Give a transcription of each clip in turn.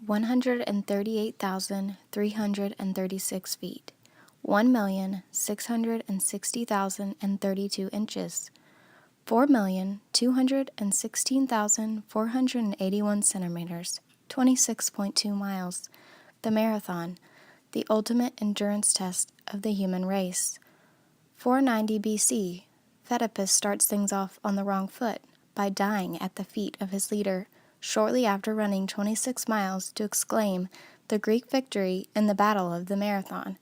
138,336 feet, 1,660,032 inches, 4,216,481 centimeters, 26.2 miles. The marathon, the ultimate endurance test of the human race. 490 BC, Oedipus starts things off on the wrong foot by dying at the feet of his leader, shortly after running 26 miles to exclaim the Greek victory in the Battle of the Marathon.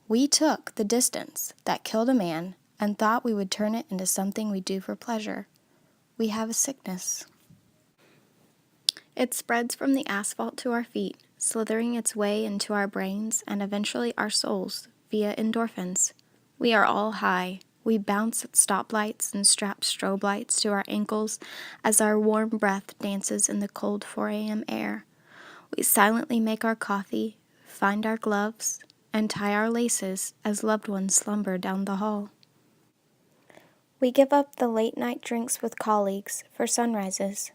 We took the distance that killed a man and thought we would turn it into something we do for pleasure. We have a sickness. It spreads from the asphalt to our feet, slithering its way into our brains and eventually our souls via endorphins. We are all high. We bounce at stoplights and strap strobe lights to our ankles as our warm breath dances in the cold 4 a.m. air. We silently make our coffee, find our gloves, and tie our laces as loved ones slumber down the hall. We give up the late-night drinks with colleagues for sunrises.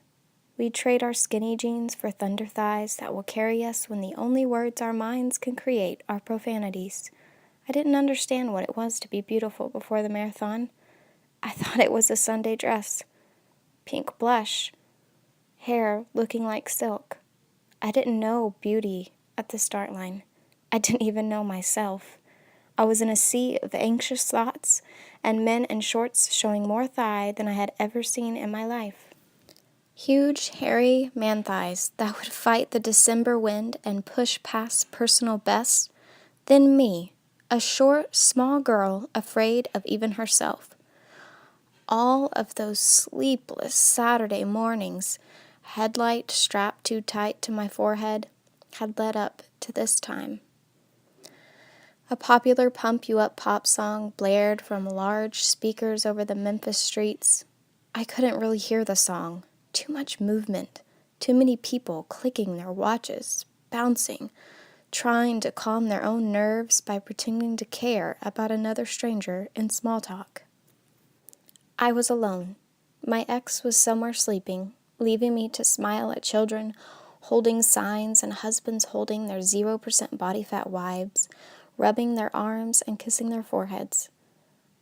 We trade our skinny jeans for thunder thighs that will carry us when the only words our minds can create are profanities. I didn't understand what it was to be beautiful before the marathon. I thought it was a Sunday dress. Pink blush. Hair looking like silk. I didn't know beauty at the start line. I didn't even know myself. I was in a sea of anxious thoughts and men in shorts showing more thigh than I had ever seen in my life. Huge, hairy man thighs that would fight the December wind and push past personal bests. Then me, a short, small girl afraid of even herself. All of those sleepless Saturday mornings, headlight strapped too tight to my forehead, had led up to this time. A popular pump-you-up pop song blared from large speakers over the Memphis streets. I couldn't really hear the song. Too much movement, too many people clicking their watches, bouncing, trying to calm their own nerves by pretending to care about another stranger in small talk. I was alone. My ex was somewhere sleeping, leaving me to smile at children holding signs and husbands holding their 0% body fat wives, rubbing their arms and kissing their foreheads.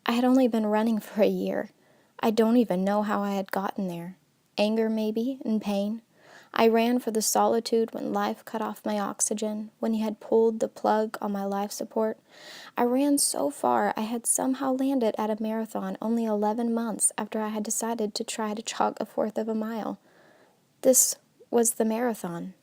I had only been running for a year. I don't even know how I had gotten there. Anger, maybe, and pain. I ran for the solitude when life cut off my oxygen, when he had pulled the plug on my life support. I ran so far I had somehow landed at a marathon only 11 months after I had decided to try to jog a fourth of a mile. This was the marathon.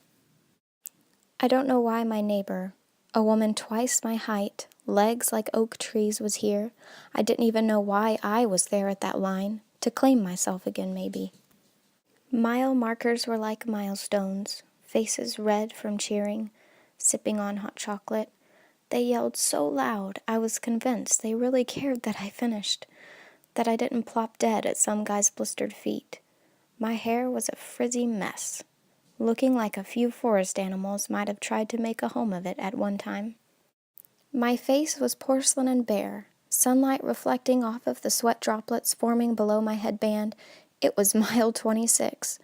I don't know why my neighbor, a woman twice my height, legs like oak trees, was here. I didn't even know why I was there at that line, to claim myself again maybe. Mile markers were like milestones, faces red from cheering, sipping on hot chocolate. They yelled so loud I was convinced they really cared that I finished, that I didn't plop dead at some guy's blistered feet. My hair was a frizzy mess, looking like a few forest animals might have tried to make a home of it at one time. My face was porcelain and bare, sunlight reflecting off of the sweat droplets forming below my headband. It was mile 26.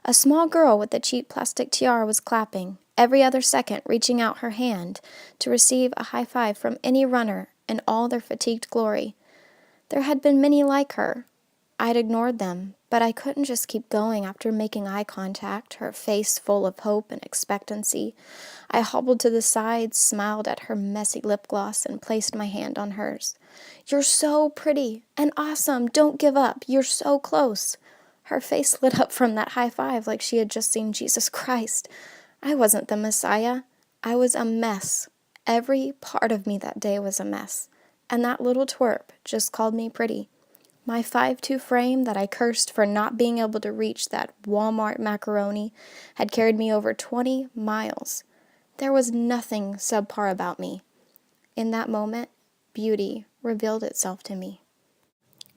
A small girl with a cheap plastic tiara was clapping, every other second reaching out her hand to receive a high five from any runner in all their fatigued glory. There had been many like her. I'd ignored them, but I couldn't just keep going after making eye contact, her face full of hope and expectancy. I hobbled to the side, smiled at her messy lip gloss, and placed my hand on hers. "You're so pretty and awesome. Don't give up. You're so close." Her face lit up from that high five like she had just seen Jesus Christ. I wasn't the Messiah. I was a mess. Every part of me that day was a mess. And that little twerp just called me pretty. My 5'2" frame that I cursed for not being able to reach that Walmart macaroni had carried me over 20 miles. There was nothing subpar about me. In that moment, beauty revealed itself to me.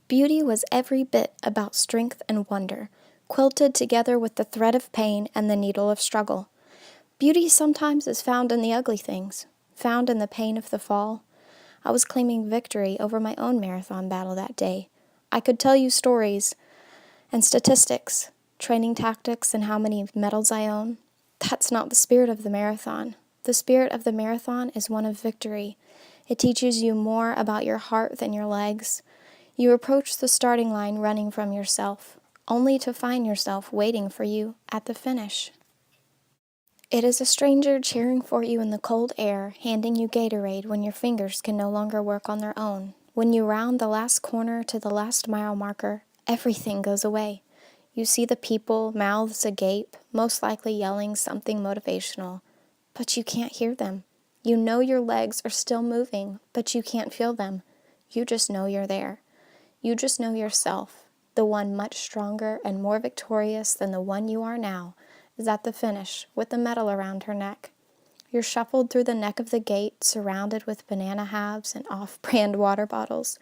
Beauty was every bit about strength and wonder, quilted together with the thread of pain and the needle of struggle. Beauty sometimes is found in the ugly things, found in the pain of the fall. I was claiming victory over my own marathon battle that day. I could tell you stories and statistics, training tactics and how many medals I own. That's not the spirit of the marathon. The spirit of the marathon is one of victory. It teaches you more about your heart than your legs. You approach the starting line running from yourself, only to find yourself waiting for you at the finish. It is a stranger cheering for you in the cold air, handing you Gatorade when your fingers can no longer work on their own. When you round the last corner to the last mile marker, everything goes away. You see the people, mouths agape, most likely yelling something motivational, but you can't hear them. You know your legs are still moving, but you can't feel them. You just know you're there. You just know yourself, the one much stronger and more victorious than the one you are now, is at the finish with the medal around her neck. You're shuffled through the neck of the gate, surrounded with banana halves and off-brand water bottles.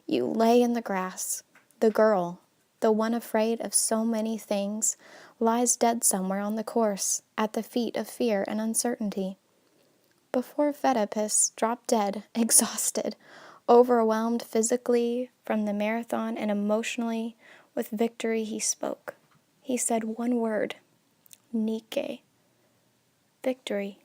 You lay in the grass. The girl, the one afraid of so many things, lies dead somewhere on the course, at the feet of fear and uncertainty. Before Oedipus dropped dead, exhausted, overwhelmed physically from the marathon and emotionally with victory, he spoke. He said one word, Nike, victory.